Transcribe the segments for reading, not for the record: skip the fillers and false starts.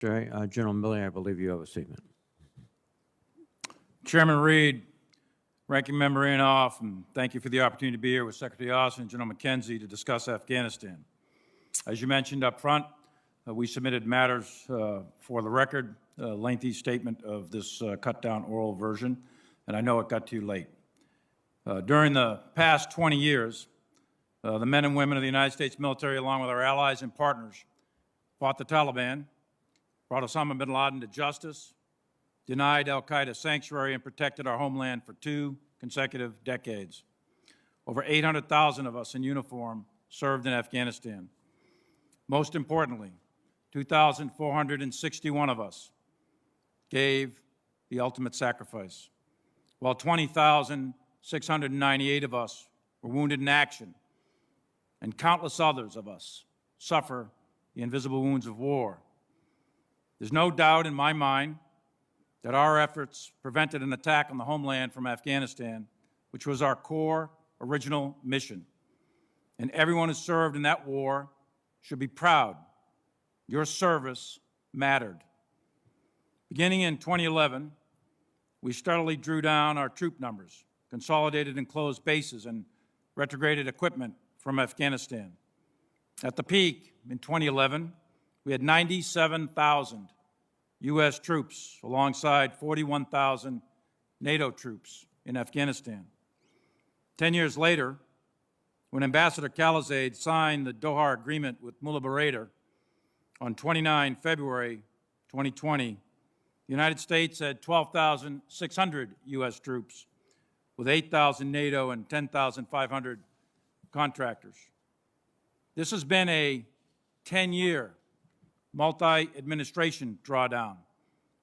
General Milley, I believe you have a statement. Chairman Reed, Ranking Member Inhofe, and thank you for the opportunity to be here with Secretary Austin and General McKenzie to discuss Afghanistan. As you mentioned up front, we submitted matters for the record, a lengthy statement of this cut-down oral version, and I know it got to you late. During the past 20 years, the men and women of the United States military, along with our allies and partners, fought the Taliban, brought Osama bin Laden to justice, denied al-Qaeda sanctuary, and protected our homeland for 2 consecutive decades. Over 800,000 of us in uniform served in Afghanistan. Most importantly, 2,461 of us gave the ultimate sacrifice, while 20,698 of us were wounded in action, and countless others of us suffer the invisible wounds of war. There's no doubt in my mind that our efforts prevented an attack on the homeland from Afghanistan, which was our core original mission. And everyone who served in that war should be proud. Your service mattered. Beginning in 2011, we steadily drew down our troop numbers, consolidated and closed bases, and retrograded equipment from Afghanistan. At the peak in 2011, we had 97,000 U.S. troops alongside 41,000 NATO troops in Afghanistan. 10 years later, when Ambassador Khalilzad signed the Doha Agreement with Milley on 29 February 2020, the United States had 12,600 U.S. troops with 8,000 NATO and 10,500 contractors. This has been a 10-year multi-administration drawdown,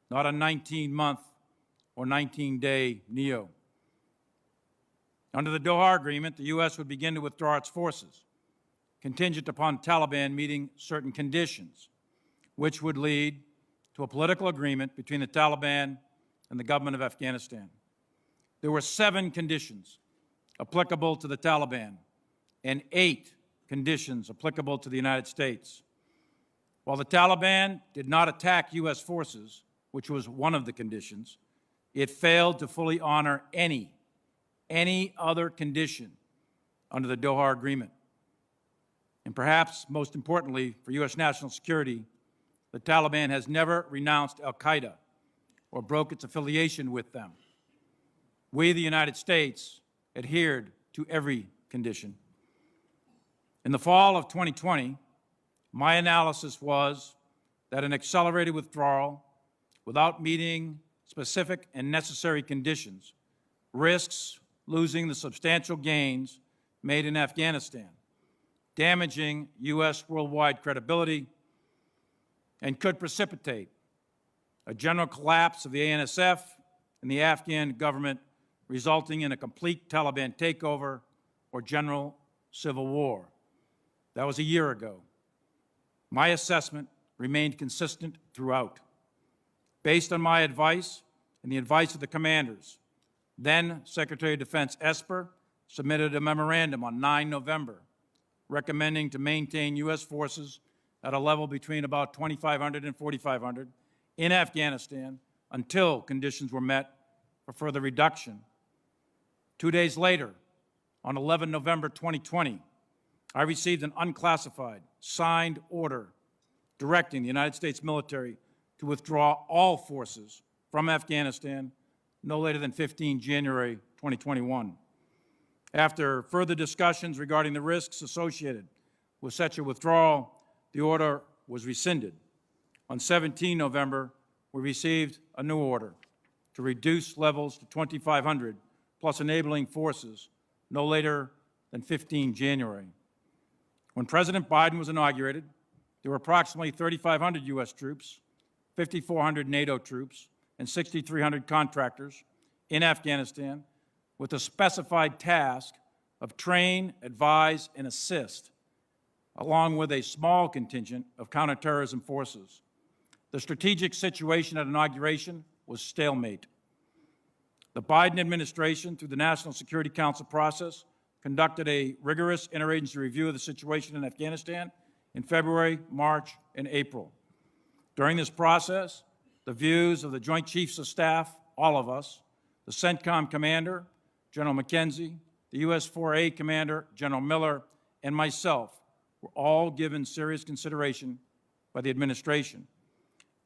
not a 19-month or 19-day NEO. Under the Doha Agreement, the U.S. would begin to withdraw its forces, contingent upon Taliban meeting certain conditions, which would lead to a political agreement between the Taliban and the government of Afghanistan. There were 7 conditions applicable to the Taliban and 8 conditions applicable to the United States. While the Taliban did not attack U.S. forces, which was one of the conditions, it failed to fully honor any other condition under the Doha Agreement. And perhaps most importantly for U.S. national security, the Taliban has never renounced al-Qaeda or broke its affiliation with them. We, the United States, adhered to every condition. In the fall of 2020, my analysis was that an accelerated withdrawal without meeting specific and necessary conditions risks losing the substantial gains made in Afghanistan, damaging U.S. worldwide credibility, and could precipitate a general collapse of the ANSF and the Afghan government, resulting in a complete Taliban takeover or general civil war. That was a year ago. My assessment remained consistent throughout. Based on my advice and the advice of the commanders, then Secretary of Defense Esper submitted a memorandum on 9 November recommending to maintain U.S. forces at a level between about 2,500 and 4,500 in Afghanistan until conditions were met for further reduction. 2 days later, on 11 November 2020, I received an unclassified, signed order directing the United States military to withdraw all forces from Afghanistan no later than 15 January 2021. After further discussions regarding the risks associated with such a withdrawal, the order was rescinded. On 17 November, we received a new order to reduce levels to 2,500 plus enabling forces no later than 15 January. When President Biden was inaugurated, there were approximately 3,500 U.S. troops, 5,400 NATO troops, and 6,300 contractors in Afghanistan with a specified task of train, advise, and assist, along with a small contingent of counterterrorism forces. The strategic situation at inauguration was stalemate. The Biden administration, through the National Security Council process, conducted a rigorous interagency review of the situation in Afghanistan in February, March, and April. During this process, the views of the Joint Chiefs of Staff, all of us, the CENTCOM Commander, General McKenzie, the U.S. 4A Commander, General Miller, and myself were all given serious consideration by the administration.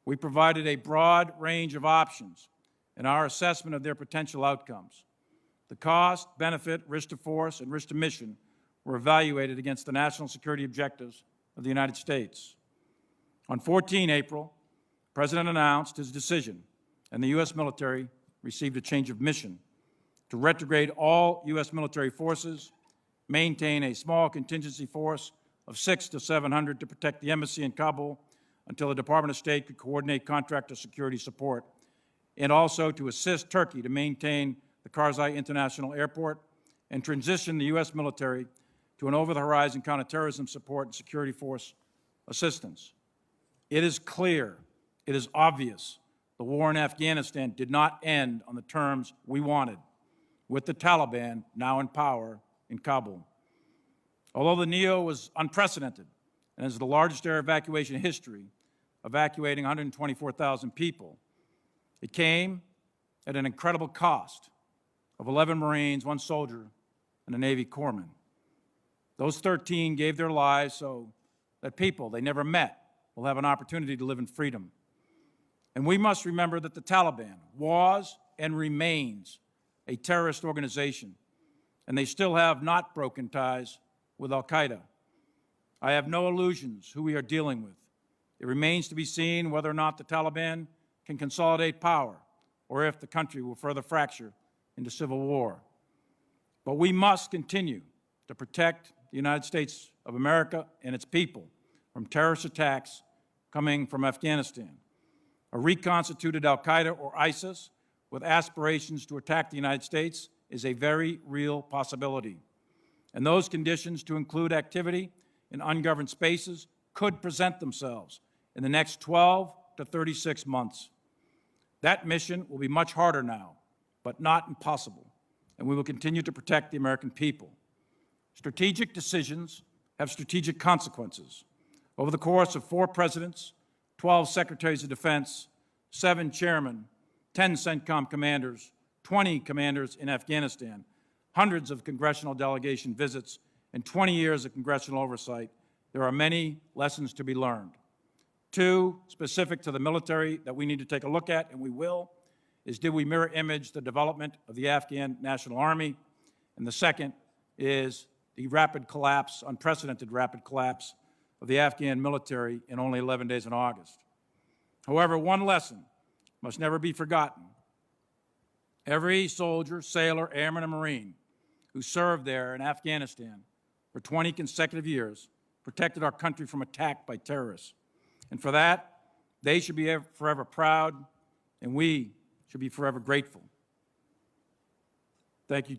We provided a broad range of options in our assessment of their potential outcomes. The cost, benefit, risk to force, and risk to mission were evaluated against the national security objectives of the United States. On 14 April, the President announced his decision, and the U.S. military received a change of mission to retrograde all U.S. military forces, maintain a small contingency force of 600 to 700 to protect the embassy in Kabul until the Department of State could coordinate contractor security support, and also to assist Turkey to maintain the Karzai International Airport and transition the U.S. military to an over-the-horizon counterterrorism support and security force assistance. It is clear, it is obvious, the war in Afghanistan did not end on the terms we wanted, with the Taliban now in power in Kabul. Although the NEO was unprecedented and is the largest air evacuation in history, evacuating 124,000 people, it came at an incredible cost of 11 Marines, 1 soldier, and a Navy corpsman. Those 13 gave their lives so that people they never met will have an opportunity to live in freedom. And we must remember that the Taliban was and remains a terrorist organization, and they still have not broken ties with al-Qaeda. I have no illusions who we are dealing with. It remains to be seen whether or not the Taliban can consolidate power or if the country will further fracture into civil war. But we must continue to protect the United States of America and its people from terrorist attacks coming from Afghanistan. A reconstituted al-Qaeda or ISIS with aspirations to attack the United States is a very real possibility. And those conditions, to include activity in ungoverned spaces, could present themselves in the next 12 to 36 months. That mission will be much harder now, but not impossible, and we will continue to protect the American people. Strategic decisions have strategic consequences. Over the course of 4 presidents, 12 secretaries of defense, 7 chairmen, 10 CENTCOM commanders, 20 commanders in Afghanistan, hundreds of congressional delegation visits, and 20 years of congressional oversight, there are many lessons to be learned. 2, specific to the military that we need to take a look at, and we will, is did we mirror image the development of the Afghan National Army? And the second is the rapid collapse, unprecedented rapid collapse of the Afghan military in only 11 days in August. However, one lesson must never be forgotten. Every soldier, sailor, airman, and Marine who served there in Afghanistan for 20 consecutive years protected our country from attack by terrorists. And for that, they should be forever proud, and we should be forever grateful. Thank you.